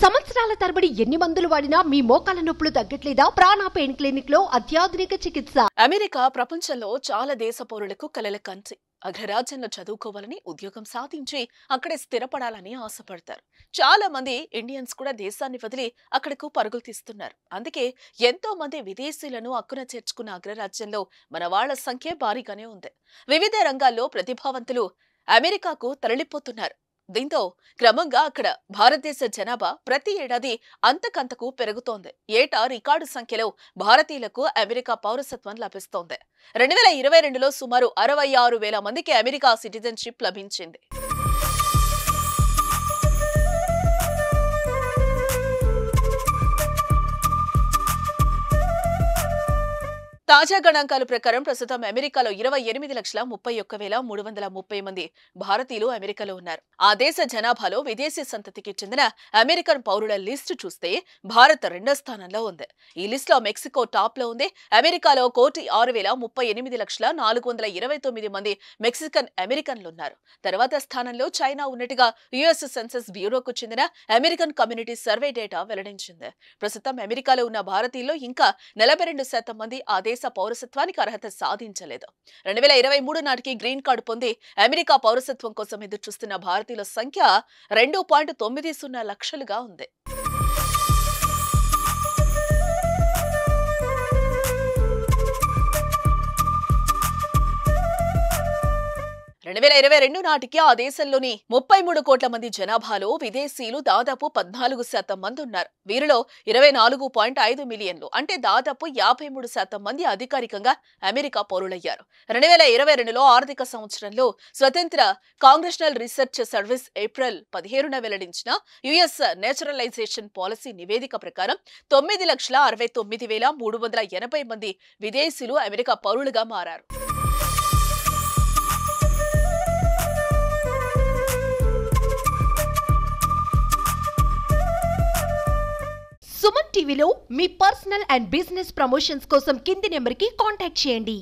సంవత్సరాల తరబడి ఎన్ని మందులు వాడినా మీ మోకాల నొప్పులు తగ్గట్లేదా? ప్రాణ పెయిన్ క్లినిక్ లో అత్యాధునిక చికిత్స. అమెరికా ప్రపంచంలో చాలా దేశ పౌరులకు కలల కంచి. అగ్రరాజ్యంలో చదువుకోవాలని, ఉద్యోగం సాధించి అక్కడే స్థిరపడాలని ఆశపడతారు. చాలా మంది ఇండియన్స్ కూడా దేశాన్ని వదిలి అక్కడకు పరుగులు తీస్తున్నారు. అందుకే ఎంతో మంది విదేశీయులను అక్కున చేర్చుకున్న అగ్రరాజ్యంలో మన వాళ్ల సంఖ్య భారీగానే ఉంది. వివిధ రంగాల్లో ప్రతిభావంతులు అమెరికాకు తరలిపోతున్నారు. దీంతో క్రమంగా అక్కడ భారతదేశ జనాభా ప్రతి ఏడాది అంతకంతకు పెరుగుతోంది. ఏటా రికార్డు సంఖ్యలో భారతీయులకు అమెరికా పౌరసత్వం లభిస్తోంది. 2022లో సుమారు 66,000 మందికి అమెరికా సిటిజన్షిప్ లభించింది. తాజా గణాంకాల ప్రకారం ప్రస్తుతం అమెరికాలో 28,31,330 మంది భారతీయులు అమెరికాలో ఉన్నారు. ఆ దేశ జనాభాలో విదేశీ సంతతికి చెందిన అమెరికన్ పౌరుల లిస్టు చూస్తే భారత్ రెండో స్థానంలో ఉంది. ఈ లిస్టులో మెక్సికో టాప్ లో ఉంది. అమెరికాలో 1,38,429 మంది మెక్సికన్ అమెరికన్లు ఉన్నారు. తర్వాత స్థానంలో చైనా ఉన్నట్టుగా యుఎస్ సెన్సస్ బ్యూరోకు చెందిన అమెరికన్ కమ్యూనిటీ సర్వే డేటా వెల్లడించింది. ప్రస్తుతం అమెరికాలో ఉన్న భారతీయుల్లో ఇంకా 42% మంది ఆ దేశ పౌరసత్వానికి అర్హత సాధించలేదు. 2023 నాటికి గ్రీన్ కార్డు పొంది అమెరికా పౌరసత్వం కోసం ఎదురు చూస్తున్న భారతీయుల సంఖ్య 2.90 లక్షలుగా ఉంది. 2022 నాటికి ఆ దేశంలోని 33 కోట్ల మంది జనాభాలో విదేశీయులు దాదాపు 14% మంది ఉన్నారు. వీరిలో 24.5 మిలియన్లు అంటే దాదాపు 53% మంది అధికారికంగా అమెరికా పౌరులయ్యారు. 2022లో ఆర్థిక సంవత్సరంలో స్వతంత్ర కాంగ్రెషనల్ రీసెర్చ్ సర్వీస్ ఏప్రిల్ 17న వెల్లడించిన యుఎస్ నేచురలైజేషన్ పాలసీ నివేదిక ప్రకారం 9,69,380 మంది విదేశీయులు అమెరికా పౌరులుగా మారారు. సుమన్ టీవీలో మీ పర్సనల్ అండ్ బిజినెస్ ప్రమోషన్స్ కోసం కింది నెంబర్కి కాంటాక్ట్ చేయండి.